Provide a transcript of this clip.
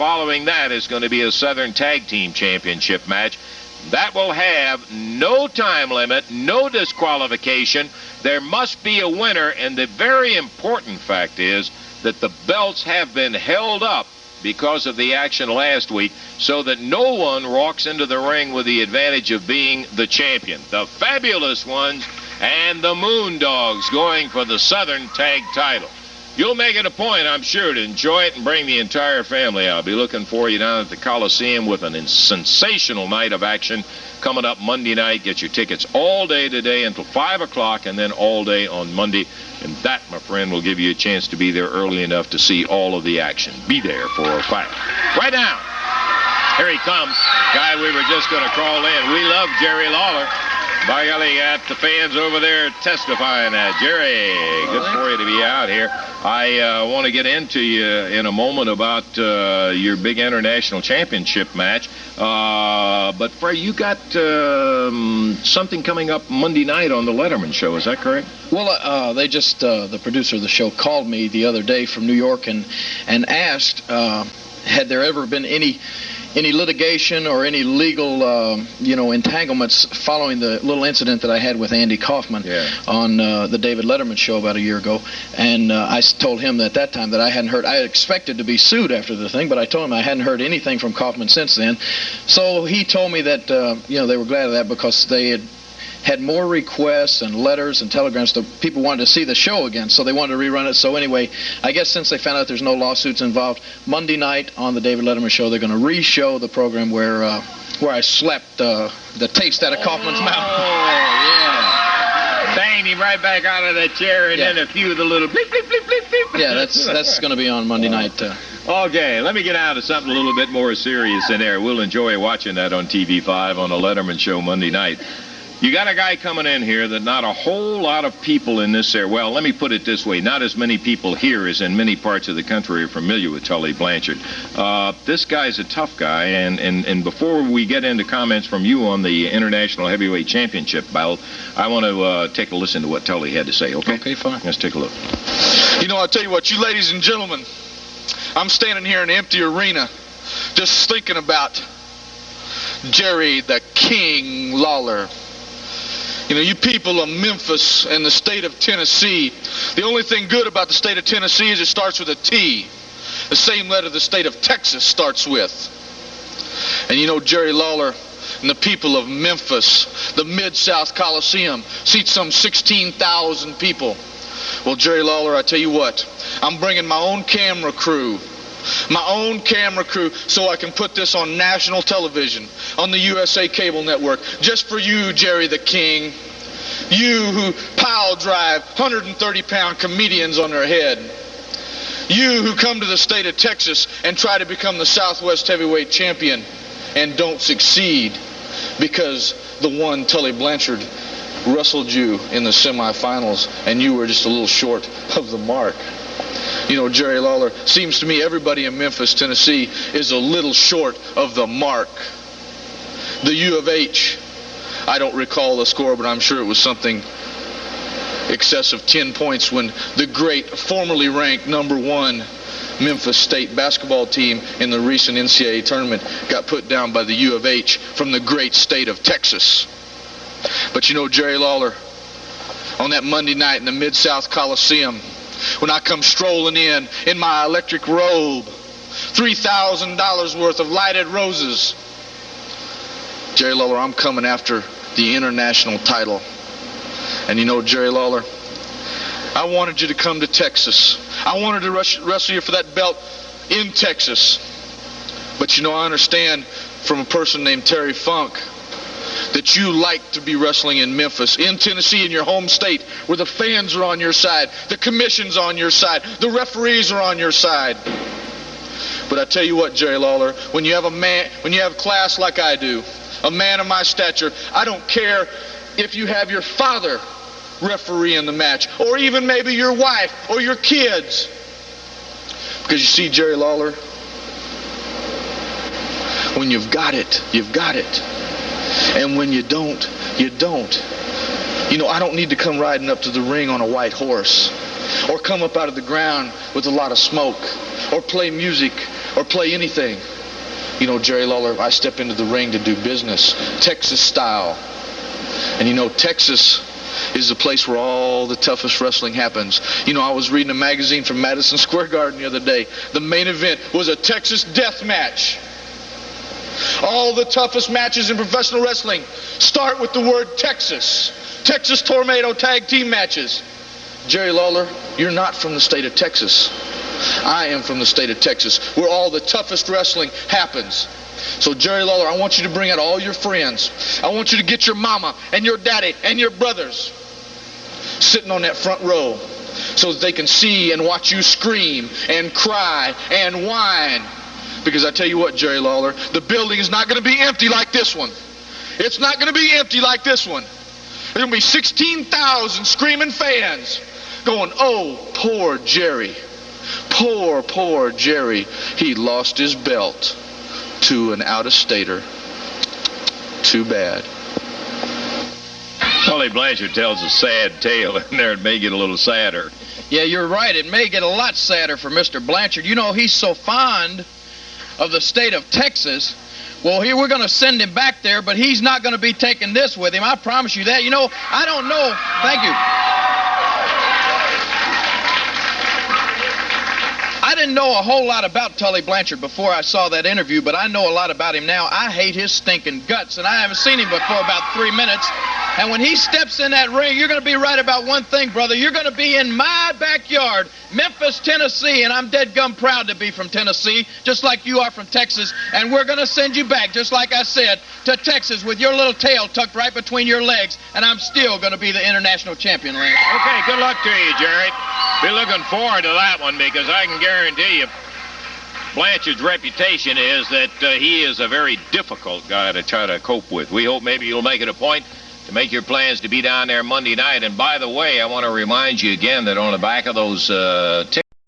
following that is going to be a Southern Tag Team Championship match. That will have no time limit, no disqualification. There must be a winner, and the very important fact is that the belts have been held up because of the action last week, so that no one walks into the ring with the advantage of being the champion. The Fabulous Ones and the Moondogs going for the Southern Tag title. You'll make it a point, I'm sure, to enjoy it and bring the entire family. I'll be looking for you down at the Coliseum with a sensational night of action coming up Monday night. Get your tickets all day today until 5 o'clock and then all day on Monday. And that, my friend, will give you a chance to be there early enough to see all of the action. Be there for a fact. Right now, here he comes. Guy we were just going to call in. We love Jerry Lawler. By golly, got the fans over there testifying that. Jerry, good for you to be out here. I want to get into you in a moment about your big international championship match. But, Frey, you got something coming up Monday night on the Letterman show. Is that correct? Well, they just, the producer of the show called me the other day from New York and asked, had there ever been any litigation or any legal, entanglements following the little incident that I had with Andy Kaufman on the David Letterman show about a year ago. And I told him at that time that I hadn't heard. I had expected to be sued after the thing, but I told him I hadn't heard anything from Kaufman since then. So he told me that, they were glad of that because they had more requests and letters and telegrams. So people wanted to see the show again, so they wanted to rerun it. So anyway, I guess since they found out there's no lawsuits involved, Monday night on the David Letterman show, they're going to re-show the program where I slapped the taste out of Kaufman's mouth. Oh, yeah. Banged him right back out of that chair, and then a few of the little bleep, bleep, bleep, bleep, bleep. Yeah, that's going to be on Monday night. Okay, let me get out of something a little bit more serious in there. We'll enjoy watching that on TV5 on the Letterman show Monday night. You got a guy coming in here that not a whole lot of people in this area, well, let me put it this way, not as many people here as in many parts of the country are familiar with Tully Blanchard. This guy's a tough guy, and before we get into comments from you on the International Heavyweight Championship bout, I want to take a listen to what Tully had to say, okay? Okay, fine. Let's take a look. I'll tell you what, you ladies and gentlemen, I'm standing here in an empty arena just thinking about Jerry the King Lawler. You people of Memphis and the state of Tennessee, the only thing good about the state of Tennessee is it starts with a T. The same letter the state of Texas starts with. And Jerry Lawler and the people of Memphis, the Mid-South Coliseum, seats some 16,000 people. Well, Jerry Lawler, I tell you what, I'm bringing my own camera crew so I can put this on national television, on the USA Cable Network, just for you, Jerry the King. You who pile drive 130-pound comedians on their head. You who come to the state of Texas and try to become the Southwest Heavyweight Champion and don't succeed because the one Tully Blanchard wrestled you in the semifinals and you were just a little short of the mark. Jerry Lawler, seems to me everybody in Memphis, Tennessee is a little short of the mark. The U of H, I don't recall the score, but I'm sure it was something excess of 10 points when the great, formerly ranked #1 Memphis State basketball team in the recent NCAA tournament got put down by the U of H from the great state of Texas. But Jerry Lawler, on that Monday night in the Mid-South Coliseum, when I come strolling in my electric robe, $3,000 worth of lighted roses, Jerry Lawler, I'm coming after the international title. And Jerry Lawler, I wanted you to come to Texas. I wanted to wrestle you for that belt in Texas. But I understand from a person named Terry Funk that you like to be wrestling in Memphis, in Tennessee, in your home state, where the fans are on your side, the commission's on your side, the referees are on your side. But I tell you what, Jerry Lawler, when you have class like I do, a man of my stature, I don't care if you have your father referee in the match, or even maybe your wife or your kids. Because you see, Jerry Lawler, when you've got it, you've got it. And when you don't, you don't. I don't need to come riding up to the ring on a white horse, or come up out of the ground with a lot of smoke, or play music or play anything. You know, Jerry Lawler, I step into the ring to do business, Texas style. And you know, Texas is the place where all the toughest wrestling happens. You know, I was reading a magazine from Madison Square Garden the other day. The main event was a Texas death match. All the toughest matches in professional wrestling start with the word Texas. Texas Tornado tag team matches. Jerry Lawler, you're not from the state of Texas. I am from the state of Texas, where all the toughest wrestling happens. So Jerry Lawler, I want you to bring out all your friends. I want you to get your mama and your daddy and your brothers sitting on that front row so that they can see and watch you scream and cry and whine. Because I tell you what, Jerry Lawler, the building is not going to be empty like this one. It's not going to be empty like this one. There's going to be 16,000 screaming fans going, oh, poor Jerry. Poor, poor Jerry. He lost his belt to an out-of-stater. Too bad. Tully Blanchard tells a sad tale in there. It may get a little sadder. Yeah, you're right. It may get a lot sadder for Mr. Blanchard. You know, he's so fond of the state of Texas. Well, here we're going to send him back there, but he's not going to be taking this with him. I promise you that. You know, I don't know. Thank you. I didn't know a whole lot about Tully Blanchard before I saw that interview, but I know a lot about him now. I hate his stinking guts, and I haven't seen him before about 3 minutes. And when he steps in that ring, you're going to be right about one thing, brother. You're going to be in my backyard, Memphis, Tennessee, and I'm dead gum proud to be from Tennessee, just like you are from Texas. And we're going to send you back, just like I said, to Texas with your little tail tucked right between your legs, and I'm still going to be the international champion, Lance. Okay, good luck to you, Jerry. Be looking forward to that one, because I can guarantee you Blanchard's reputation is that he is a very difficult guy to try to cope with. We hope maybe you'll make it a point to make your plans to be down there Monday night. And by the way, I want to remind you again that on the back of those tickets,